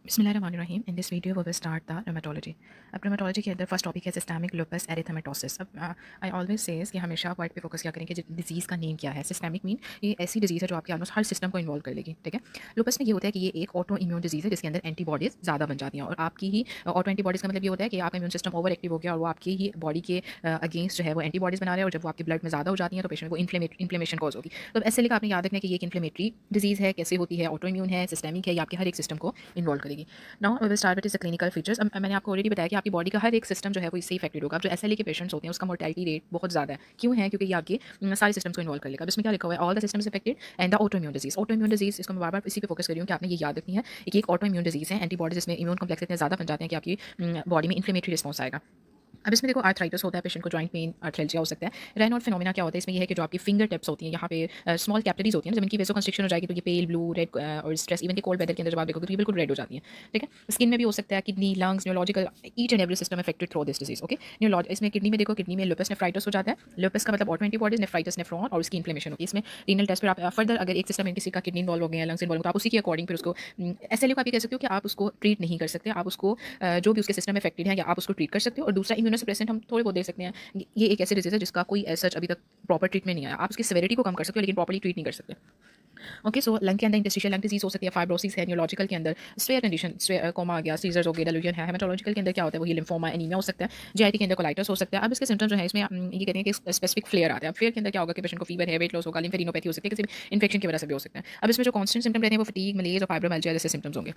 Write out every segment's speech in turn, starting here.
बिस्मिल्लाहिर्रहमानिर्रहीम। In this video we will start the rheumatology. अब rheumatology के अंदर फर्स्ट टॉपिक है सिस्टेमिक लुपस एरिथेमेटोसिस। अब आई ऑलवेज सेज कि हमेशा वर्ड पे फोकस किया करें कि डिजीज़ का नेम क्या है। सिस्टेमिक मीन ये ऐसी डिजीज़ है जो आपके ऑलमोस्ट हर सिस्टम को इन्वॉल्व कर लेगी, ठीक है। लुपस में ये होता है कि ये एक ऑटो इम्यून डिजीज़ है जिसके अंदर एंटीबॉडीज़ ज़्यादा बन जाती हैं और आपकी ही ऑटो एंटीबॉडीज़ का मतलब ये होता है कि आपका इम्यून सिस्टम ओवर एक्टिव हो गया और वो आपकी ही बॉडी के अगेंस्ट जो है वो एंटीबॉडीज़ बना रहे हैं और जब वो आपके ब्लड में ज़्यादा हो जाती हैं तो पेशेंट को इन्फ्लेमेशन कॉज होगी। तो ऐसे लेकर आपने याद रखना कि ये एक इन्फ्लेमेटरी डिजीज़ है, कैसे होती है, ऑटो इम्यून है, सिस्टेमिक है, ये आपके हर एक सिस्टम को इन्वॉल्व करेगी। Now we will start with the clinical features. अब मैंने आपको ऑलरेडी बताया कि आपकी बॉडी का हर एक सिस्टम जो है वो इससे इफेक्टेड होगा। अब जो एसएलई के पेशेंट्स होते हैं उसका मोर्टेलिटी रेट बहुत ज़्यादा है। क्यों है? क्योंकि ये आपके सारे सिस्टम्स को इन्वॉल्व कर लेगा। अब इसमें क्या लिखा हुआ है? All the systems affected and the auto immune disease. Auto immune disease, इसको मैं बार बार इसी पे फोकस कर रही हूँ कि आपने ये याद रखनी है कि एक ऑटो इम्यून डिजीज है। एंटीबॉडीज इसमें इम्यून कॉम्प्लेक्स इतने ज़्यादा बन जाते हैं कि आपकी बॉडी में इन्फ्लेमेटरी रिस्पॉन्स आएगा। अब इसमें देखो आर्थराइटिस होता है, पेशेंट को जॉइंट पेन, आर्थ्रेल्जिया हो सकता है। रेनॉल्ड फिनोमेना क्या होता है? इसमें ये है कि जो आपकी फिंगर टिप्स होती हैं यहाँ पे स्मॉल कैपिलरीज होती हैं, जब इनकी वेसो कंस्ट्रिक्शन हो जाएगी तो ये पेल ब्लू, रेड और स्ट्रेस इवन के कोल्ड वेदर के अंदर जब आप देखोगे तो ये बिल्कुल रेड हो जाती है, ठीक है। स्किन में भी हो सकता है, kidney, lungs, neurological, each and every system affected through this disease, okay. इसमें किडनी में देखो, किडनी में लुपस नेफ्राइटिस हो जाता है। लुपस का मतलब ऑटो एंटीबॉडीज, नेफ्राइटिस नेफ्रॉन और उसकी इन्फ्लेमेशन होती है। इसमें रीनल टेस्ट पर आप फर्दर अगर एक सिस्टम में किसी का किडनी इन्वॉल्व हो गया, लंग्स इन्वॉल्व हो तो आप उसी के अकॉर्डिंग फिर उसको ऐसे को आप ये कह सकते हो कि आप उसको ट्रीट नहीं कर सकते, आप उसको जो भी उसके सिस्टम में अफेक्टेड है या आप उसको ट्रीट कर सकते हो। और दूसरा इम्यूनोसप्रेसेंट हम थोड़े बहुत दे सकते हैं। ये एक ऐसी डिजीज है जिसका कोई सच अभी तक प्रॉपर ट्रीटमेंट नहीं आया। आप उसकी सेवेरिटी को कम कर सकते हो लेकिन प्रॉपर्ली ट्रीट नहीं कर सकते। ओके, सो लंग के अंदर इंटरस्टिशियल लंग डिजीज हो सकती है, फाइब्रोसिस है, न्यूरोलॉजिकल के अंदर स्वेयर कंडीशन, कोमा आ गया, सीजर्स हो गए, डेल्यूजन है। हेमेटोलॉजिकल के अंदर क्या होता है? वही लिम्फोमा, एनीमिया हो सकता है। जीआईटी के अंदर कोलाइटिस हो सकता है। अब इसके सिम्टम्स जो है इसमें ये कहते हैं कि स्पेसिफिक फ्लेयर आते हैं। अब फ्लेयर के अंदर क्या होगा कि पेशेंट को फीवर है, वेट लॉस होगा, लिम्फेडिनोपैथी हो सकती है, किसी भी इन्फेक्शन की वजह से भी हो सकता है। अब इसमें जो कॉन्स्टेंट सिम्टम रहते हैं वो फटीग, मलेज और फाइब्रोमाइल्जिया जैसे सिम्टम्स होंगे।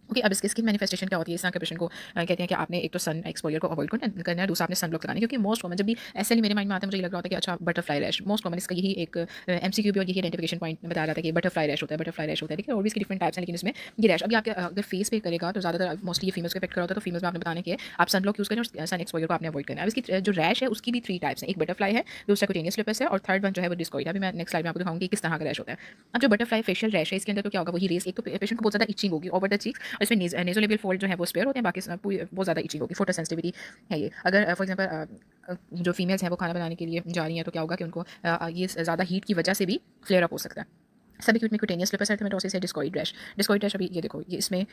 ओके, अब इसकी स्किन मैनिफेस्टेशन क्या होती है? इस तरह के पेशेंट को कहते हैं कि आपने एक तो सन एक्सपोजर को अवॉइड करना है, दूसरा आपने सन ब्लॉक लगाना है। क्योंकि मोस्ट कॉमन जब भी ऐसे ही मेरे माइंड में आता है, मुझे ये लग रहा होता है कि अच्छा बटरफ्लाई रैश मोस्ट कॉमन, इसका यही एक एमसीक्यू भी और यही आइडेंटिफिकेशन पॉइंट में बताया जाता है कि बटरफ्लाई रैश होता है, बटरफ्लाई रैश होता है, ठीक है। और भी इसकी डिफरेंट टाइप्स हैं लेकिन इसमें ये रैश अभी आपके अगर फेस पे करेगा तो ज़्यादातर मोस्टली ये फीमेल्स को इफेक्ट कर होता है। तो फीमेल्स में आपने बताने के आप सन ब्लॉक यूज़ करें और सन एक्सपोजर को आपने अवॉइड करना है। अब इसकी जो रैश है उसकी भी 3 टाइप्स हैं। एक बटरफ्लाई है, दूसरा क्यूटेनियस लुपस है और थर्ड वन जो है वो डिस्कॉइड है। अभी मैं नेक्स्ट स्लाइड में आपको दिखाऊंगी किस तरह का रैश होता है। अब जो बटरफ्लाई फेशियल रैश है इसके अंदर तो क्या होगा? वही रेस, एक तो पेशेंट को बहुत ज़्यादा इचिंग होगी ओवर द चीक्स और इसमें नेजोलेबियल फोल्ड जो है वो स्पेयर होते हैं, बाकी बहुत ज़्यादा इचिंग होगी। फोटो सेंसिटिविटी है ये। अगर फॉर एग्जांपल जो फीमेल्स हैं वो खाना बनाने के लिए जा रही हैं तो क्या होगा कि उनको ये ज़्यादा हीट की वजह से भी फ्लेयर अप हो सकता है। सब एक्यूट में क्यूटेनियस लुपस एरिथेमेटोसिस है, डिस्कॉइड रैश। डिस्कॉइड रैश अभी ये देखो, ये इसमें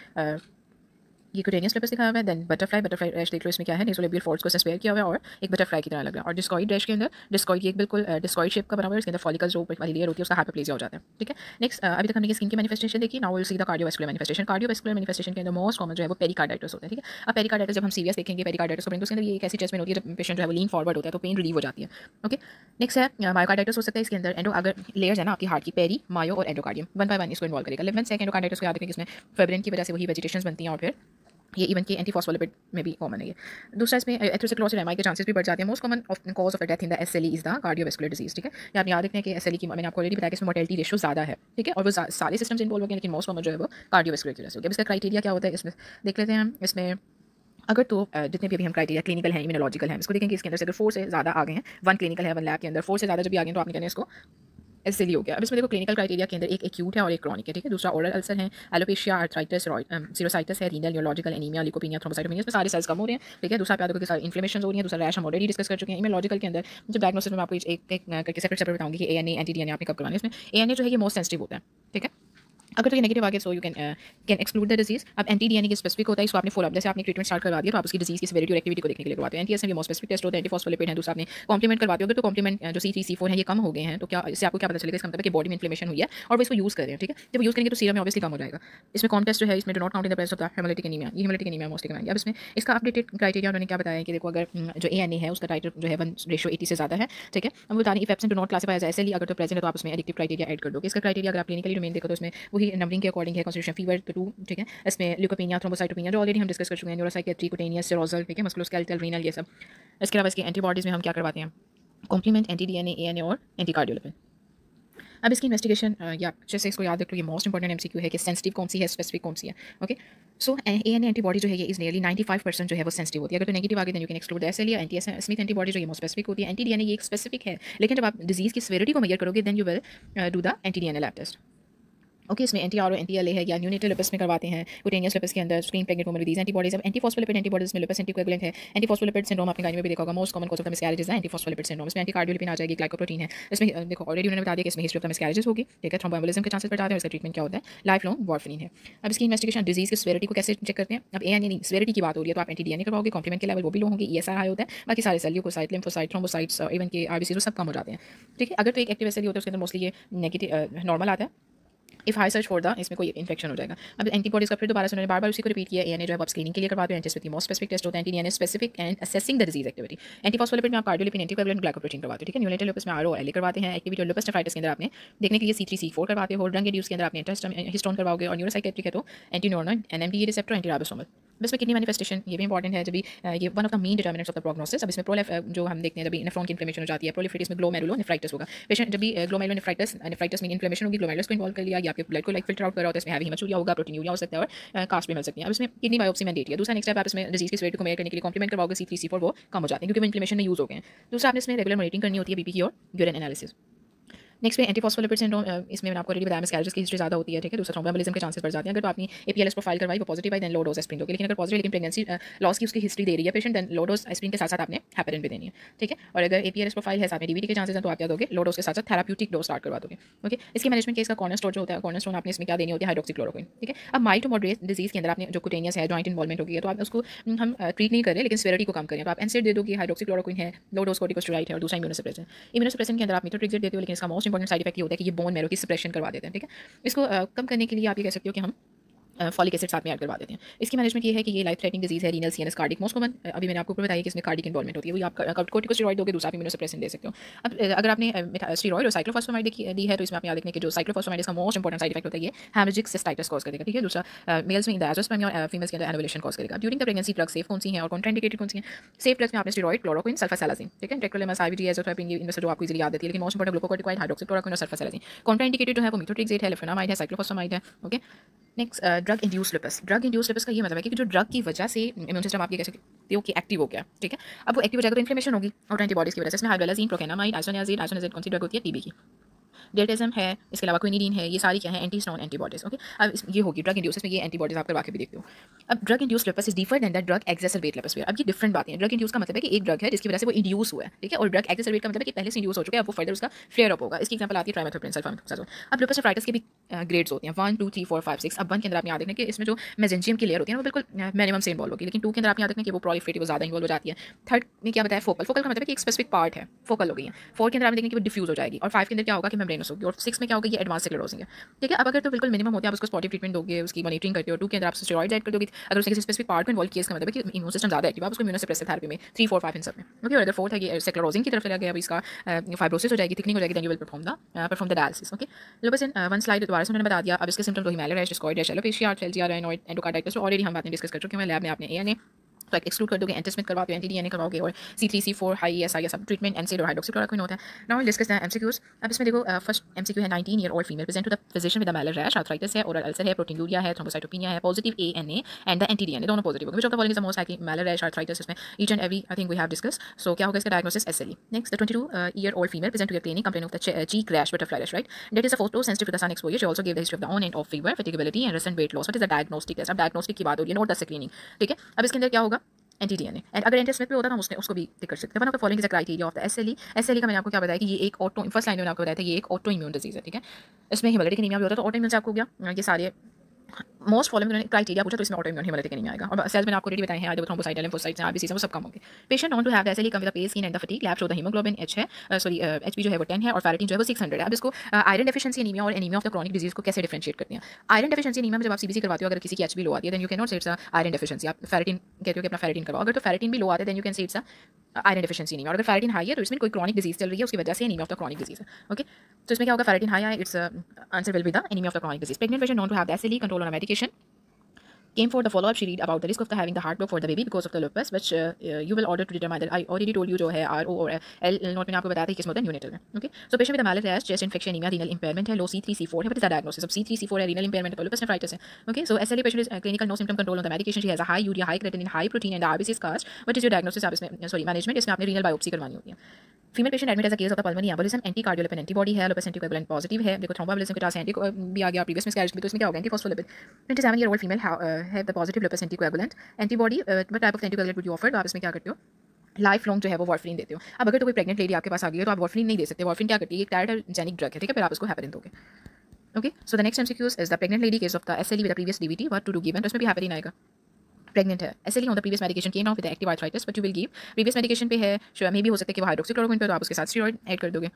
ये क्यूटेनियस लुपस दिखाया हुआ है। देन बटरफ्लाई रैश देख लो, इसमें क्या है? नेज़ोलेबियल फोल्ड्स को स्पेयर किया हुआ है और एक बटरफ्लाई की तरह लग रहा है। और डिस्कॉइड रैश के अंदर डिस्कॉइड एक बिल्कुल डिस्कॉइड शेप का बना हुआ है, इसके अंदर फॉलिकल्स जो ऊपर वाली लेयर होती है उसका हाइपरप्लेजिया हो जाता है, ठीक है। नेक्स्ट अभी तक हमने स्किन की मैनिफेस्टेशन देखी। Now will see the cardiovascular manifestation. Cardiovascular manifestation के अंदर मोस्ट कॉमन जो है वो पेरिकार्डाइटिस होता है, ठीक है। अब पेरिकार्डाइटिस जब हम सीरियस देखेंगे पेरिकार्डाइटिस को, उसके अंदर ये एक ऐसी चेस्ट पेन होती है जब पेशेंट जो है वो लीन फॉरवर्ड होता है तो पेन रिलीव हो जाती है, ओके। नेक्स्ट है मायोकार्डाइटिस हो सकता है। इसके अंदर एंडो अगर लेयर्स है ना आपकी हार्ट की, पेरी, मायो और एंडोकार्डियम, वन बाय वन इसको इन्वॉल्व करेगा। लेवल से एंडोकार्डाइटिस को याद रखें, इसमें फाइब्रिन की वजह से वही वेजिटेशंस बनती हैं और फिर ये इवन की एंटीफॉस्फोलिपिड में भी कॉमन है ये। दूसरा इसमें एथेरोस्क्लेरोसिस एमआई के चांसेस भी बढ़ जाते हैं। Most common cause of death in the SLE is the cardiovascular disease, ठीक है। ये आप याद रखते हैं कि एसएलई की मैंने आपको ऑलरेडी बताया कि इसमें मोर्टेलिटी रेशियो ज़्यादा है, ठीक है। और वो सारे सिस्टम्स इन्वॉल्व हो गए लेकिन मोस्ट कॉमन जो है वो कार्डियोवैस्कुलर की वजह से हो गया। इसका क्राइटेरिया क्या होता है इसमें देख लेते हैं हम। इसमें अगर तो जितने भी अभी हम क्राइटेरिया क्लिनिकल हैं, इम्यूनोलॉजिकल हैं, इसको देखेंगे इसके अंदर से अगर 4 से ज़्यादा आ गए हैं, 1 क्लिनिकल है 1 लैब के अंदर 4 से ज़्यादा जब भी आ गए तो आपने कहना है इसको एसएलई हो गया। अब इसमें देखो क्लिनिकल क्राइटेरिया के अंदर एक एक्यूट है और एक क्रॉनिक है, ठीक है। दूसरा ओरल अल्सर है, एलोपेशिया, आर्थराइटिस, सीरोसाइटिस है, renal, neurological, anaemia, leukopenia, thrombocytopenia, इसमें सारे सेल्स कम हो रहे हैं, ठीक है। दूसरा पे देखो इन्फ्लेमेशन हो रही है। दूसरा रैश हम ऑलरेडी डिस्कस कर चुके हैं। इम्यूनोलॉजिकल के अंदर जब डायग्नोसिस में आपको एक करके सेपरेट बताऊंगी कि एएनए एंटी डीएनए आपने कब करवाना है। इसमें एएनए जो है ये मोस्ट सेंसिटिव होता है, ठीक है। अगर तो ये नेगेटिव आ गया so you can exclude the disease. अब एंटी डीएनए की स्पेसिफिक होता है, इसको आपने फॉलो अप जैसे आपने ट्रीटमेंट स्टार्ट करवा दिया तो आप उसकी डिजीज की सेवेरिटी और एक्टिविटी को देखने के लिए करवाते हैं। एनटीएस में मोस्ट स्पेसिफिक टेस्ट होता है, एंटीफॉस्फोलिपिड है, दूसरा आपने कॉम्प्लीमेंट करवाते हो। अगर तो कॉम्प्लीमेंट जो C3 C4 है ये कम हो गए हैं तो क्या इससे आपको क्या पता चलेगा? इसका मतलब है कि बॉडी में इन्फ्लेमेशन हुई है और वो इसको यूज़ कर रहे हैं, ठीक है। जब यूज़ करेंगे तो सीरम में ऑब्वियसली कम हो जाएगा। इसमें कॉम टेस्ट जो है इसमें do not count in the presence of the haemolytic anaemia, ये हेमोलिटिक एनीमिया मोस्टली कराएंगे। अब इसमें इसका अपडेटेड क्राइटेरिया उन्होंने क्या बताया कि देखो अगर जो एएनए है उसका टाइटर जो है 1:80 से ज़्यादा है, ठीक है। हम बता रहे हैं if absent do not classify as SLE, अगर तो प्रेजेंट है तो आप उसमें एडिक्टिव क्राइटेरिया ऐड कर दो। इसका क्राइटेरिया अगर आप क्लिनिकली डोमेन देखो तो इसमें वही नंबरिंग के अकॉर्डिंग है, कॉन्स्टिट्यूशन फीवर 2, ठीक है। इसमें ल्यूकोपेनिया, थ्रोम्बोसाइटोपेनिया जो ऑलरेडी हम डिस्कस कर चुके हैं, न्यूरोसाइकियाट्री, कुटेनियस, सेरोजल, ठीक है, मस्कुलोस्केलेटल, रीनल, ये सब। इसके अलावा इसकी एंटीबॉडीज़ में हम क्या करवाते हैं? कॉम्प्लीमेंट, एंटी डीएनए, एएनए और एंटी कार्डियोलिपिड। अब इसकी इन्वेस्टिगेशन या अच्छे से इसको याद रख लो, ये मोस्ट इंपॉर्टेंट एमसीक्यू है कि सेंसिटिव कौन सी है, स्पेसिफिक कौन सी है, ओके। सो एएनए एंटीबॉडी जो है ये इज नियरली 95% जो है वो सेंसिटिव होती है। अगर तो नेगेटिव आ गई then you can exclude SLE. Anti Smith antibody जो ये मोस्ट स्पेसिफिक होती है। एंटी डीएनए ये एक स्पेसिफिक है लेकिन जब आप डिजीज की सेवेरिटी को मेजर करोगे then you will do the anti DNA lab test. Okay, इसमें एंटी-आर और एंटी-एलए है या न्यूनेटल लुपस में करवाते हैं, कुटेनियस लुपस के अंदर screen pregnant woman with these antibodies. अब एंटीफॉस्फोलिपिड एंटीबॉडीज में लुपस एंटीकोएगुलेंट है। एंटीफॉस्फोलिपिड सिंड्रोम आपने गाइनी में भी देखा होगा, most common cause of the miscarriages है एंटीफॉस्फोलिपिड सिंड्रोम। इसमें एंटीकार्डियोलिपिन आ जाएगी, ग्लाइकोप्रोटीन है। इसमें देखो ऑलरेडी उन्होंने बता दिया कि इसमें हिस्ट्री ऑफ द मिसकैरेजेस होगी, ठीक है, थ्रोम्बोएम्बोलिज्म के चांसेस बढ़ जाते हैं। इसका ट्रीटमेंट क्या होता है? लाइफ लॉन्ग वार्फरिन है। अब इसकी इन्वेस्टिगेशन डिजीज की सेवेरिटी को कैसे चेक करते हैं? अब एएनए नहीं, सेवेरिटी की बात हो रही है तो आप एंटी-डीएनए करवाओगे, कॉम्प्लीमेंट के लेवल वो भी लो होंगे, ईएसआर हाई होता है, बाकी सारे cell leukocyte, lymphocyte, thrombocytes, even के आरबीसी सब कम हो जाते हैं, ठीक है। अगर तो एक एक्टिव एसएलई होता है उसके अंदर मोस्टली ये नेगेटिव नॉर्मल आता है। If high search for the इसमें कोई इन्फेक्शन हो जाएगा। अब एंटीबॉडीज का फिर दोबारा से उन्होंने बार बार उसी को रिपीट किया। एएनए जो है आप स्क्रीनिंग के लिए करवाते हैं, एंटीस्पेसिफिक मोस्ट स्पेसिफिक टेस्ट होता है, anti-DNA specific and assessing the disease activity. Antiphospholipid में आप कार्डियोलिपिन, एंटीकोएगुलेंट, ग्लाइकोप्रोटीन करवाते हो, ठीक है। न्यूनेटल लुपस में आरओ एलए करवाते हैं। एक्टिविटी और लुपस नेफ्राइटिस के अंदर आपने देखने के लिए C3C4 करवाते हो। ड्रग इंड्यूस के अंदर आपने हिस्टोन करवाओगे और न्यूरोसाइकेट्रिक है तो anti neuronal, NMDA receptor, anti ribosomal. बस में किडनी मैनिफेस्टेशन ये भी इंपॉर्टेंट है, जब भी ये one of the main determinants of the prognosis. अब इसमें प्रोलेफ जो हम देखते हैं जब भी नेफ्रॉन की इन्फ्लेमेशन हो जाती है, प्रोलिफरेटिस में ग्लोमेरुलोनेफ्राइटिस होगा। पेशेंट जब भी ग्लोमेरुलोनेफ्राइटिस में इन्फ्लेमेशन होगी, ग्लोमेरुलस को इन्वॉल्व कर लिया या आपके ब्लड को लाइक फिल्टर आउट कर रहा होता है, इसमें हैवी हेमोचूरिया होगा, प्रोटीनूरिया हो सकता है और कास्ट भी मिल सकती है। अब इसमें किडनी बायोप्सी मैंडेटरी है। दूसरा नेक्स्ट स्टेप आप इसमें डिजीज की सेवेरिटी को मेजर करने के लिए कॉम्प्लीमेंट करवाओगे, C3C4 वो कम हो जाते हैं क्योंकि वो इन्फ्लेमेशन में यूज हो गए हैं। दूसरा आपने इसमें रेगुलर मॉनिटरिंग करनी होती है बीपी की और यूरिन एनालिसिस। नेक्स्ट में एंटीफॉस्फोलिपिड सिंड्रोम, इसमें मैंने आपको ऑलरेडी बताया मिसकैरेजेस की हिस्ट्री ज़्यादा होती है, ठीक है। दूसरा थ्रोम्बोएम्बोलिज्म के चांसेस बढ़ जाते हैं। अगर तो आपने एपीएलएस प्रोफाइल करवाई वो पॉजिटिव आई देन लो डोज एस्प्रिन दोगे, लेकिन अगर पॉजिटिव लेकिन प्रेगनेंसी लॉस की उसकी हिस्ट्री दे रही है patient, then low dose aspirin के साथ साथ आपने हेपेरिन भी देनी है, ठीक है। और अगर एपीएलएस प्रोफाइल है साथ में डीवीटी के चांसेस हैं तो आप क्या दोगे? लो डोज के साथ साथ थेराप्यूटिक डोज स्टार्ट करवा दोगे, ओके। इसके मैनेजमेंट के इसका कॉर्नरस्टोन जो होता है, कॉर्नरस्टोन आपने इसमें क्या देनी होती है? हाइड्रोक्सीक्लोरोक्विन, ठीक है। अब माइल्ड टू मॉडरेट डिजीज के अंदर आपने जो कुटेनियस है, जॉइंट इन्वॉल्वमेंट होगी तो आप उसको हम ट्रीट नहीं कर रहे लेकिन सेवेरिटी को कम करें तो आप एनसेड दे दोगे, हाइड्रोक्सीक्लोरोक्विन है, लो डोज कॉर्टिकोस्टेरॉइड है और दूसरा इम्यूनोसप्रेशन। इम्यूनोसप्रेशन के अंदर आप मीथोट्रेक्सेट देते हो लेकिन इसका मोस्ट इंपॉर्टेंट साइड इफेक्ट ये होता है कि ये बोन मैरो की सप्रेशन करवा देते हैं, ठीक है। इसको कम करने के लिए आप ये कह सकते हो कि हम फॉलिक एसिड साथ में ऐड करवा देते हैं। इसकी मैनेजमेंट ये है कि ये लाइफ थ्रेटनिंग डिजीज है, renal CNS cardiac most common. अभी मैंने आपको बताया कि इसमें कार्डिक इन्वॉल्वमेंट होती है, वही आप कॉर्टिकोस्टेरॉइड दोगे, दूसरा आप इम्यूनोसप्रेशन दे सकते हो। अब अगर आपने स्टेरॉइड और साइक्लोफॉस्फेमाइड दी है तो इसमें आप यहाँ देखने के जो साइक्लोफॉस्फेमाइड का मोस्ट इंपॉर्टेंट साइड इफेक्ट होता है ये हेमरेजिक सिस्टाइटिस कॉज करेगा, ठीक है। दूसरा मेल्स में एंडोस्पर्म और फीमेल्स के अंदर एनोवुलेशन कॉज करेगा। During the pregnancy drug safe कौन सी है और कॉन्ट्राइंडिकेटेड कौन सी है? सेफ ड्रग्स में आपने स्टेरॉइड, क्लोरोक्विन, सल्फासेलाजिन, ठीक है। टेक्रोलेमास, आईवीडी, एज़ोथ्रोपिन, इनमें से जो आपको इजीली याद आती है, लेकिन मोस्ट इंपॉर्टेंट ग्लूकोकॉर्टिकॉइड, हाइड्रोक्सीक्लोरोक्विन और सल्फासेलाजिन। कॉन्ट्राइंडिकेटेड जो है वो मीथोट्रेक्सेट है, लेफ्लोनामाइड है, साइक्लोफॉस्फेमाइड है, okay. Next drug induce lupus. Drug induce lupus का ये मतलब है कि जो ड्रग की वजह से इम्यून सिस्टम आप ये कह सकते हो कि एक्टिव हो गया, ठीक है। अब वो एक्टिव हो जाएगा तो इन्फ्लेमेशन होगी और एंटीबॉडीज की वजह से इसमें हाइड्रोलाजीन, प्रोकेनामाइड, आइसोनियाजिड, आइसोनियाजिड कौन सी ड्रग होती है? टीबी की। डेल्टाजम है, इसके अलावा क्विनिडीन है, ये सारी क्या है? एंटीस्टोन एंटीबॉडीज, ओके। अब ये होगी ड्रग इंड्यूस, इसमें ये एंटीबॉडीज आप करवा के भी देखते हो। अब drug induce lupus is different than the drug exacerbate lupus. अब ये डिफरेंट बातें हैं। ड्रग इंड्यूस का मतलब है कि एक ड्रग है जिसकी वजह से वो इंड्यूस हुआ है, ठीक है। और ड्रग एक्सेसरबेट का मतलब है कि पहले से इंड्यूस हो चुका है, अब वो फर्दर उसका फ्लेयर अप होगा। इसकी एग्जांपल आती है ट्राइमेथोप्रिन, सल्फामेथोक्साजोल। अब लुपस नेफ्राइटिस के भी ग्रेड्स होते हैं 1 2 3 4 5 6। अब 1 के अंदर आप याद रखना कि इसमें जो मेजेंजियम की लेयर होती है वो बिल्कुल मिनिमम से इन्वॉल्व होगी, लेकिन 2 के अंदर आप याद रखना कि वो प्रोलिफरेटिव ज़्यादा इन्वॉल्व हो जाती है। 3rd में क्या बताया? फोकल। फोकल का मतलब है कि एक स्पेसिफिक पार्ट है, फोकल हो गई है। 4 के अंदर आप देखेंगे कि वो डिफ्यूज हो जाएगी और 5 के अंदर क्या होगा कि मेम्ब्रेनस होगी और 6 में क्या होगा? ये एडवांस स्क्लेरोसिस है, ठीक है। अब अगर तो बिल्कुल मिनिमम होते हैं आप उसको स्पॉटिव ट्रीटमेंट दोगे, उसकी मॉनिटरिंग करते हो। 2 के अंदर आप स्टेरॉइड ऐड कर दोगे। अगर उसने किसी स्पेसिफिक पार्ट को इन्वॉल्व किया इसका मतलब है कि इम्यून सिस्टम ज़्यादा एक्टिव है, आप उसको इम्यूनोसप्रेसिव थेरेपी में 3 4 5 इन सब में, ओके। और अगर 4th है ये स्क्लेरोसिस की तरफ चला गया, अब इसका फाइब्रोसिस हो जाएगी, थिकनिंग हो जाएगी, then you will perform the dialysis, okay. Lupus in one slide दोबारा से मैंने बता दिया। अब इसके सिम्टम्स तो हिमालय rash, discoid rash, alopecia, arthralgia, Raynaud, endocarditis already हम बातें डिस्कस कर चुके हैं। लैब में आपने एएनए तो एक्सक्लूड कर दोगे, एंटीस्मिथ करवाओगे, एंटी-डीएनए करवाओगे और C3C4 हाई ESI ये सब ट्रीटमेंट एनसेड और हाइड्रोक्सीक्लोरोक्विन होता है। Now discuss the MCQs। अब इसमें देखो फर्स्ट MCQ है 19 year old female present to the physician with malar rash, arthritis है, ओरल अल्सर है, प्रोटीनूरिया है, थ्रोम्बोसाइटोपिनिया है, positive ANA and the anti DNA दोनों पॉजिटिव होंगे। Which of the following is the most likely? Malar rash, arthritis, इसमें each and every I think we have discuss. So क्या होगा इसका diagnosis? SLE। Next the 22 year old female present to your clinic complaining of the cheek rash, butterfly rash, right? That is a photo sensitive to the sun exposure. She also gave the history of the on and off fever, fatigability and recent weight loss. What is the diagnostic test? अब diagnostic की बात हो रही है, note the screening, ठीक है। अब इसके अंदर क्या होगा? एंटी-डीएनए। एंड अगर एंटीस्मिथ पे होता था हम उसको भी टिक कर सकते हैं। One of the following is the criteria of the SLE। SLE का मैंने आपको क्या बताया कि ये एक फर्स्ट लाइन में मैंने आपको बताया था ये एक ऑटो इम्यून डिजीज है, ठीक है। इसमें हिमोलिटिक एनीमिया भी होता है तो ऑटो इम्यून से आपको हो गया ये सारे मोस्ट फॉलोइंग उन्होंने क्राइटेरिया पूछा तो इसमें ऑटो इम्यून हिमोलिटिक एनीमिया आएगा। और सेल्स मैंने आपको ऑलरेडी बताए हैं, आइदर थ्रोम्बोसाइट, लिम्फोसाइट्स, आरबीसी वो सब कम होंगे। Patient known to have the SLE come with the pale skin and the fatigue. Lab show the haemoglobin H है, सॉरी HP जो है वो 10 है और फेरेटिन जो है वो 600 है। अब इसको आयरन डेफिशिएंसी एनीमिया और anaemia of the chronic disease को कैसे डिफरेंशिएट करते हैं? आयरन डेफिशिएंसी एनीमिया में जब आप CBC करवाते हो, अगर किसी की HB लो आती है देन यू कैन नॉट से इट्स आयरन डेफिशिएंसी। आप फेरेटिन कहते हो कि अपना फेरेटिन करवाओ, अगर तो फेरेटिन भी लो आता है then you can say it's iron deficiency anaemia. और अगर फेरेटिन हाई है तो इसमें कोई क्रॉनिक डिजीज चल रही है, उसकी वजह से anaemia of the chronic disease है, ओके। तो इसमें क्या होगा? फेरेटिन हाई है, it's answer will be the anaemia of the chronic disease. Pregnant patient known to have the SLE, control on medication. came for the follow-up, she read about the risk of having the heart block for the baby because of the lupus, which you will order to determine that I already told you जो है RO और L note मैंने आपको बताया था किस होता है न्यूनेटल में. Okay, so patient with a mallet rash, chest infection, anemia, renal impairment है, low C3 C4 है. What is the diagnosis? अब C3 C4 है, renal impairment है, तो lupus nephritis है. Okay, so SLE patient is clinical, no symptom control on the medication, she has a high urea, high creatinine, high protein and the RBC is cast. What is your diagnosis? आप इसमें management, इसमें आपने renal biopsy करवानी होती है. Female patient admit as a case of the pulmonary embolism, anti cardiolipin antibody है, lupus anticoagulant positive है. देखो थ्रोम्बोएम्बोलिज्म के टास एंटी भी आ गया प्रीवियस में स्कैरेज भी, तो इसमें क्या होगा antiphospholipid. 27 year old female have the positive lupus anticoagulant antibody. What type of anticoagulant would you offer? तो आप इसमें क्या करते हो, लाइफ लॉन्ग जो है वो वार्फरिन देते हो. अब अगर तो कोई प्रेग्नेंट लेडी आपके पास आ गई है तो आप वार्फरिन नहीं दे सकते. वार्फरिन क्या करती है, एक टायरजेनिक ड्रग है, ठीक है, फिर आप उसको हेपेरिन दोगे. Okay, so the next MCQs is the pregnant lady case of the SLE with the previous DVT, what to do given. तो इसमें भी हेपेरिन आएगा. प्रेग्नेंट है, SLE on the previous medication came now with active arthritis, but you will give previous medication पे है, मे भी हो सकता है कि वो हाइड्रोक्सीक्लोरोक्विन पे, तो आप उसके साथ स्टेरॉइड ऐड कर दोगे.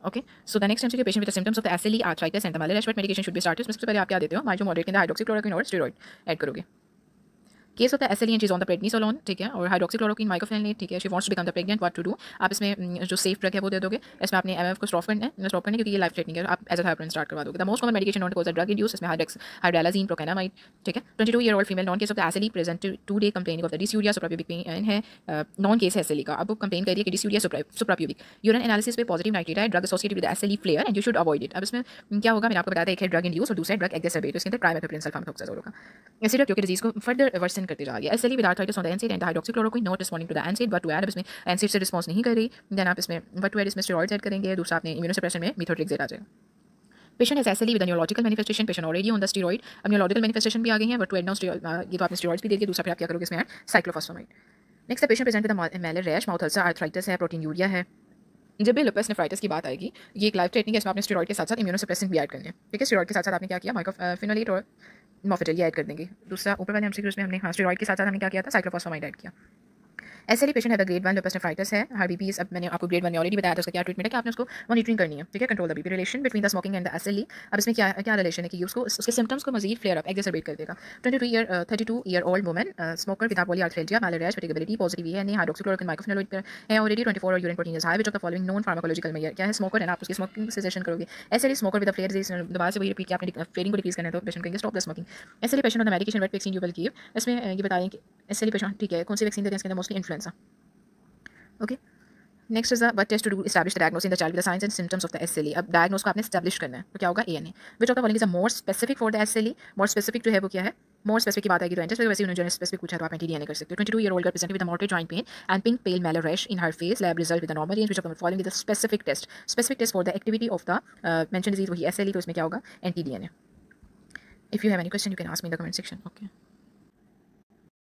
Okay, so the next MCQ patient with the symptoms of the SLE arthritis and the malarial rash, what medication should be started. सबसे पहले आप क्या देते हो, माइल्ड मॉडरेट के अंदर हाइड्रोक्सीक्लोरोक्विन और स्टेरॉइड ऐड करोगे. Case of the SLE and she is on the prednisolone, ठीक है, और हाइड्रोक्सीक्लोरोक्विन माइकोफेनलेट, ठीक है, she wants to become the pregnant, what to do. आप इसमें जो सेफ ड्रग है वो दे दोगे. इसमें आपने MF को स्टॉप करना है क्योंकि ये लाइफ थ्रेटनिंग है, आप एज अ हेपेरिन स्टार्ट करवा दोगे. The most common medication known cause a drug induce, इसमें हाइड्रोलाजीन, प्रोकेनामाइड, ठीक है. 22 year old female, known case of the SLE present 2 day complaining of the dysuria suprapubic pain है. Known case है SLE का, अब वो कंप्लेन कर रही है कि डिसयूरिया सुप्राप्यूबिक. यूरिन एनालिसिस पे पॉजिटिव नाइट्रेट है, drug associated with SLE flare and you should avoid it. अब इसमें क्या होगा, मैंने आपको बताया था, एक है ड्रग इंड्यूस और दूसरा ड्रग एक्सेसरबेट. इसके अंदर ट्राइमेथोप्रिलिन सल्फामेथोक्साजोल होगा. एसिड क्योंकि डिजीज को फर्दर वर्सन करते जा रही है. SLE with arthritis on the NSAID and hydroxychloroquine not responding to the NSAID, but to add, अब इसमें NSAID से रिस्पॉन्स नहीं कर रही, देन आप इसमें बट टू ऐड इसमें स्टेरॉइड्स ऐड करेंगे. दूसरा आपने इम्यूनोसप्रेशन में मेथोट्रेक्सेट आ जाएगा. Patient has SLE with neurological manifestation, patient already on the steroid. अब न्यूरोलॉजिकल मैनिफेस्टेशन भी आ गई है, बट टू ऐड नाउ ये तो आपने स्टेरॉइड्स भी दे दिए. दूसरा फिर आप क्या करोगे, इसमें cyclophosphamide. Next patient present with malarial rash, mouth ulcer, arthritis है, प्रोटीन यूरिया है. जब भी लुपस नेफ्राइटिस की बात आएगी, ये एक लाइफ थ्रेटनिंग है, इसमें आपने स्टेरॉइड के साथ साथ इम्यूनोसप्रेसेंट भी ऐड करने हैं, ठीक है. स्टेरॉइड के साथ साथ आपने क्या किया, माइकोफेनोलेट और मॉफेटल ये ऐड कर देंगे. दूसरा ऊपर वाले एमसीक्यूज में हमने स्टेरॉइड के साथ साथ हमने क्या किया था, साइक्लोफॉस्फेमाइड ऐड किया. SLE पेशेंट है ग्रेड 1 लुपस नेफ्राइटिस है, हर बीपी. अब मैंने आपको ग्रेड 1 में ऑलरेडी बताया था उसका क्या ट्रीटमेंट है कि आपने उसको मॉनिटरिंग करनी है, ठीक है. Control the BP. Relation between the smoking and the SLE, अब इसमें क्या रिलेशन है कि उसको उसके सिम्टम्स को मजीद फ्लेयर अप एक्सेसरबेट कर देगा. 32 year old woman, smoker with polyarthralgia, malarial rash, fatigability positive है, नहीं हाइड्रोक्सीक्लोरोक्विन माइकोफेनोलेट पर है ऑलरेडी. 24 और urine protein is high, which of the following known pharmacological में क्या है, स्मोकर है ना, आप उसकी स्मोकिंग सजेशन करोगे. SLE smoker with flare disease, दोबारा से वही रिपीट किया, आपने फ्लेयरिंग को डिक्रीज करना है तो पेशेंट कहेंगे stop the smoking. SLE patient on the medication what vaccine you will give. इसमें ये बताएं कि SLE पेशेंट, ठीक है, कौन सी वैक्सीन देते हैं, इसके अंदर mostly influenza. Okay, next is the what test to do establish the diagnosis in the child with the signs and symptoms of the SLE. अब डायग्नोस को आपने एस्टैब्लिश करना है तो क्या होगा, ANA. Which of the following is a more specific for the SLE. More specific जो है वो क्या है, मोर स्पेसिफिक की बात आएगी तो एंटी, वैसे उन्होंने स्पेसिफिक पूछा तो आप एंटी-DNA कर सकते हो. 22 year old girl present with the moderate joint pain and pink pale malarial rash in her face, lab result with the normal range, which of the following is a specific test for the activity of the mentioned disease. वही SLE, तो इसमें क्या होगा, anti-DNA. If you have any question you can ask me in the comment section. Okay.